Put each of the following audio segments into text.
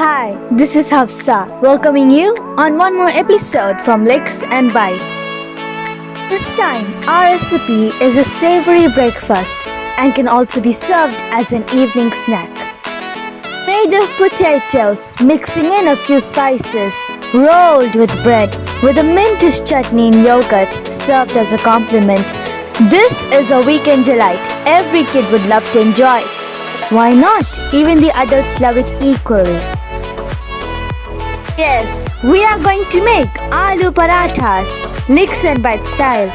Hi, this is Hafsa, welcoming you on one more episode from Licks and Bites. This time, our recipe is a savory breakfast and can also be served as an evening snack. Made of potatoes, mixing in a few spices, rolled with bread, with a mintish chutney and yogurt served as a compliment. This is a weekend delight every kid would love to enjoy. Why not? Even the adults love it equally. Yes, we are going to make Aloo Parathas, Licks and Bite style.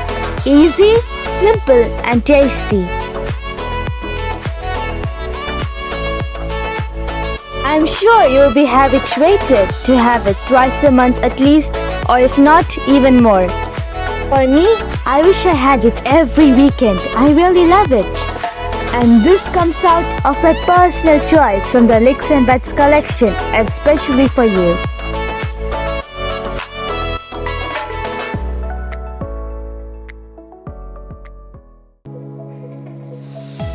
Easy, simple and tasty. I'm sure you'll be habituated to have it twice a month at least, or if not, even more. For me, I wish I had it every weekend. I really love it. And this comes out of my personal choice from the Licks and Bites collection, especially for you.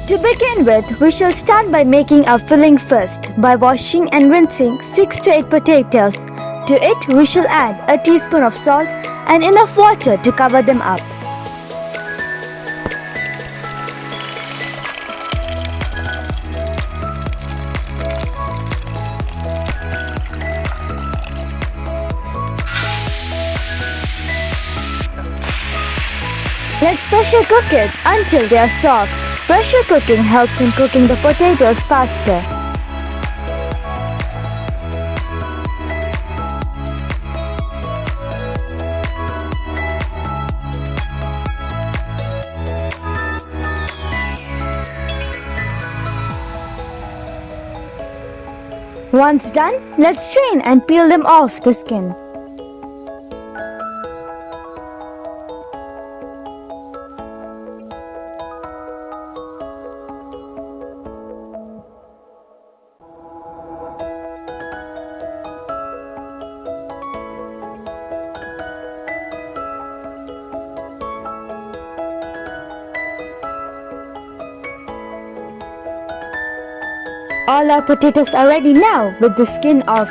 To begin with, we shall start by making our filling first by washing and rinsing 6 to 8 potatoes. To it, we shall add a teaspoon of salt and enough water to cover them up. Let's pressure cook it until they are soft. Pressure cooking helps in cooking the potatoes faster. Once done, let's strain and peel them off the skin. All our potatoes are ready now with the skin off.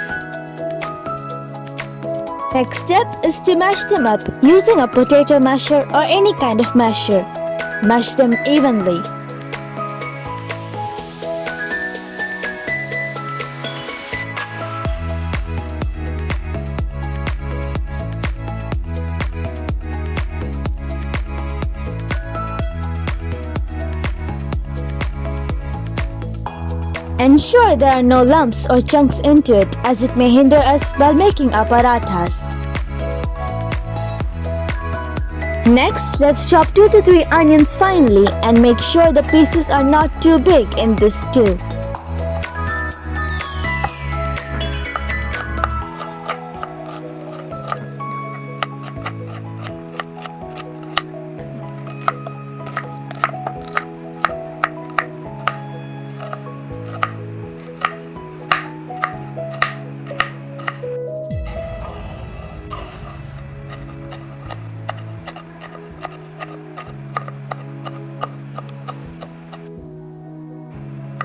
Next step is to mash them up using a potato masher or any kind of masher. Mash them evenly. Ensure there are no lumps or chunks into it as it may hinder us while making our parathas. Next, let's chop 2 to 3 onions finely and make sure the pieces are not too big in this too.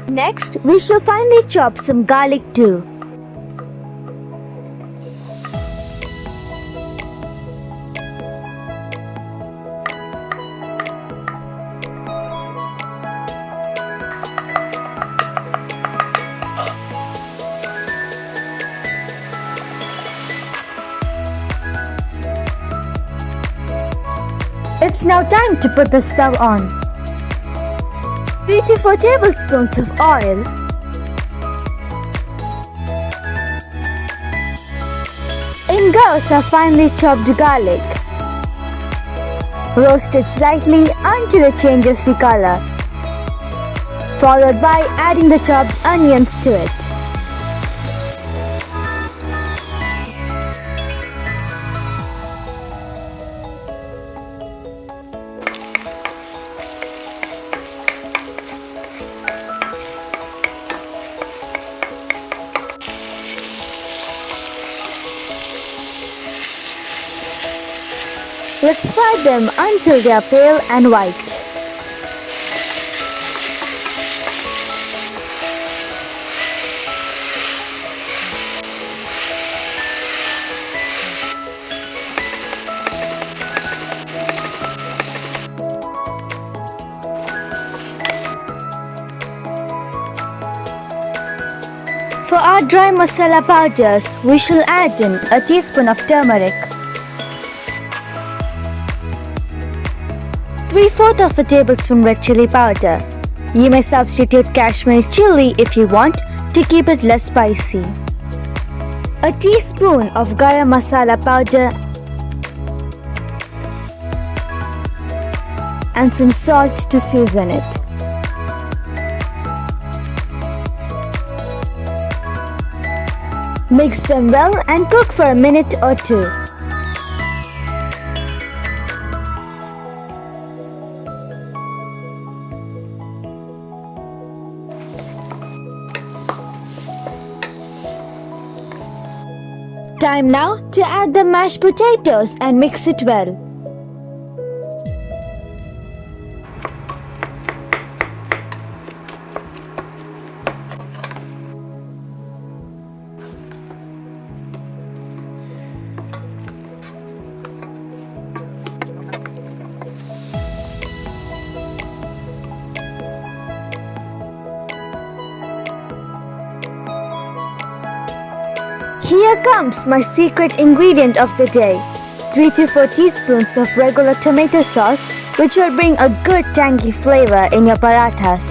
Next, we shall finely chop some garlic too. It's now time to put the stove on. 3 to 4 tablespoons of oil, in goes our finely chopped garlic. Roast it slightly until it changes the color, followed by adding the chopped onions to it. Let's fry them until they are pale and white. For our dry masala powders, we shall add in a teaspoon of turmeric, 3/4 of a tablespoon red chili powder. You may substitute Kashmiri chili if you want to keep it less spicy. A teaspoon of garam masala powder and some salt to season it. Mix them well and cook for a minute or two. Time now to add the mashed potatoes and mix it well. Here comes my secret ingredient of the day, 3 to 4 teaspoons of regular tomato sauce, which will bring a good tangy flavor in your parathas.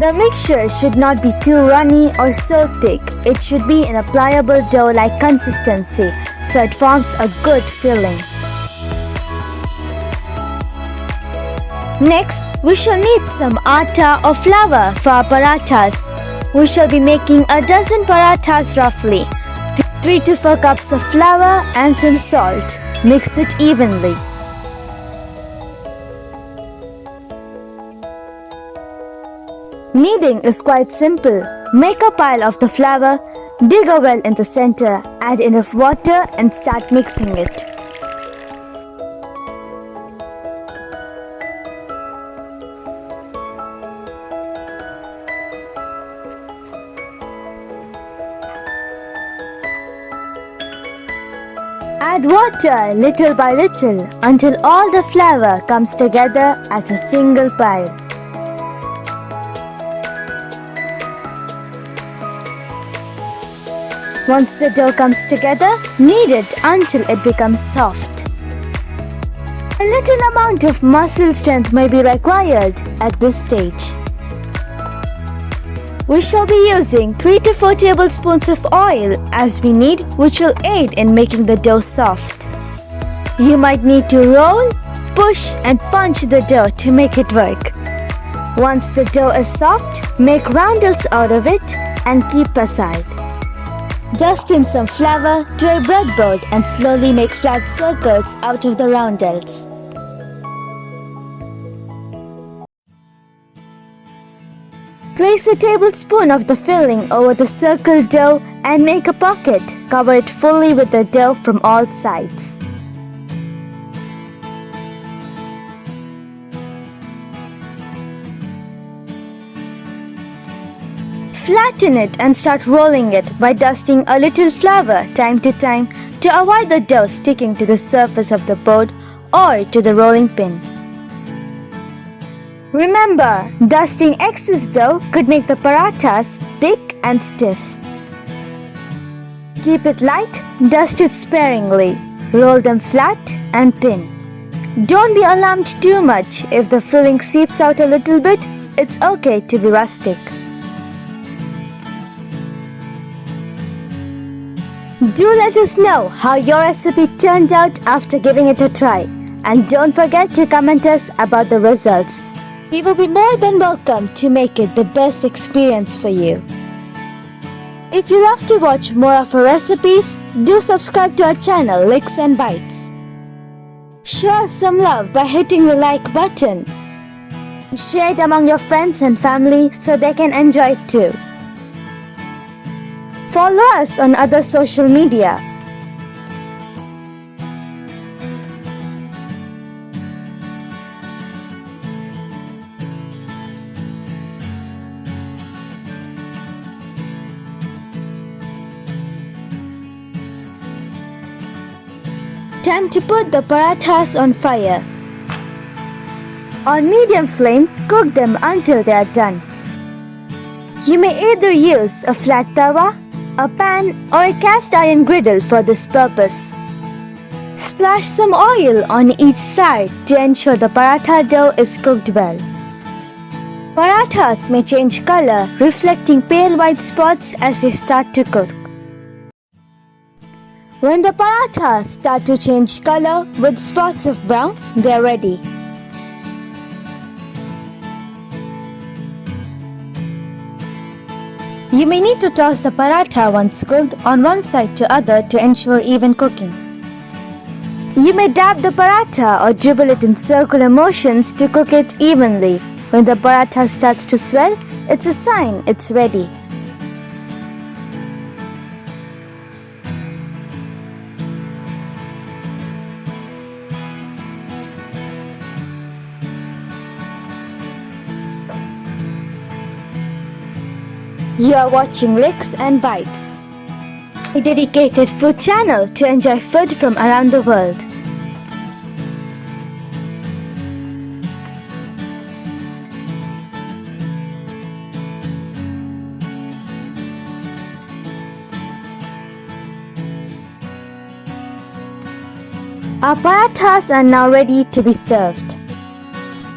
The mixture should not be too runny or so thick. It should be in a pliable dough-like consistency, so it forms a good filling. Next, we shall need some atta or flour for our parathas. We shall be making a dozen parathas roughly. 3 to 4 cups of flour and some salt. Mix it evenly. Kneading is quite simple. Make a pile of the flour, dig a well in the center, add enough water and start mixing it. Add water little by little until all the flour comes together as a single pile. Once the dough comes together, knead it until it becomes soft. A little amount of muscle strength may be required at this stage. We shall be using 3 to 4 tablespoons of oil as we need, which will aid in making the dough soft. You might need to roll, push and punch the dough to make it work. Once the dough is soft, make roundels out of it and keep aside. Dust in some flour to a breadboard and slowly make flat circles out of the roundels. Place a tablespoon of the filling over the circle dough and make a pocket. Cover it fully with the dough from all sides. Flatten it and start rolling it by dusting a little flour time to time to avoid the dough sticking to the surface of the board or to the rolling pin. Remember, dusting excess dough could make the parathas thick and stiff. Keep it light, dust it sparingly. Roll them flat and thin. Don't be alarmed too much if the filling seeps out a little bit. It's okay to be rustic. Do let us know how your recipe turned out after giving it a try. And don't forget to comment us about the results. We will be more than welcome to make it the best experience for you. If you love to watch more of our recipes, do subscribe to our channel Licks and Bites. Show us some love by hitting the like button. Share it among your friends and family so they can enjoy it too. Follow us on other social media. Time to put the parathas on fire. On medium flame, cook them until they are done. You may either use a flat tawa, a pan or a cast iron griddle for this purpose. Splash some oil on each side to ensure the paratha dough is cooked well. Parathas may change color, reflecting pale white spots as they start to cook. When the parathas start to change color with spots of brown, they are ready. You may need to toss the paratha once cooked on one side to other to ensure even cooking. You may dab the paratha or dribble it in circular motions to cook it evenly. When the paratha starts to swell, it's a sign it's ready. You are watching Licks and Bites, a dedicated food channel to enjoy food from around the world. Our parathas are now ready to be served.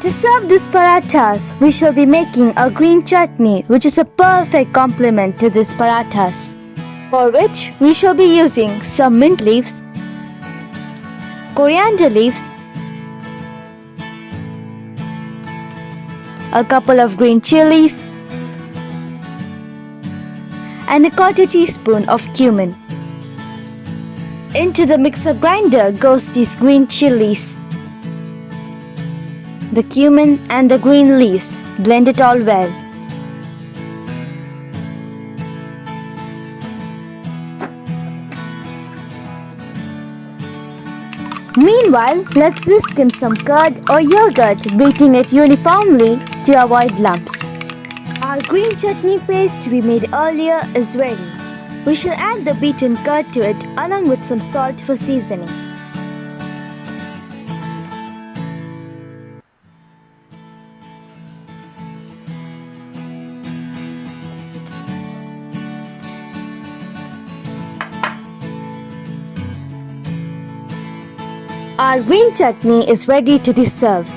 To serve these parathas, we shall be making a green chutney which is a perfect complement to these parathas, for which we shall be using some mint leaves, coriander leaves, a couple of green chilies, and a quarter teaspoon of cumin. Into the mixer grinder goes these green chilies, the cumin and the green leaves. Blend it all well. Meanwhile, let's whisk in some curd or yogurt, beating it uniformly to avoid lumps. Our green chutney paste we made earlier is ready. We shall add the beaten curd to it along with some salt for seasoning. Our green chutney is ready to be served.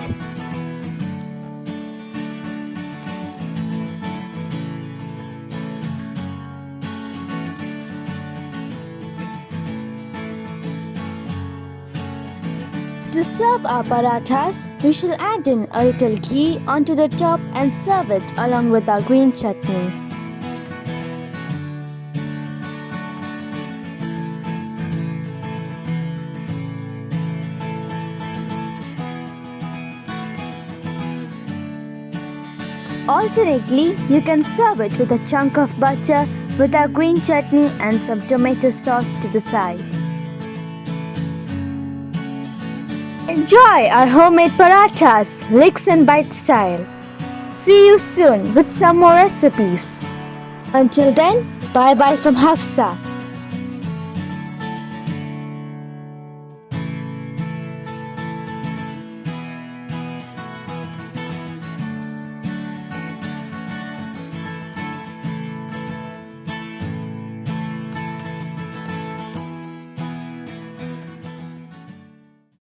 To serve our parathas, we shall add in a little ghee onto the top and serve it along with our green chutney. Alternately, you can serve it with a chunk of butter with our green chutney and some tomato sauce to the side. Enjoy our homemade parathas, Licks and Bite style. See you soon with some more recipes. Until then, bye bye from Hafsa.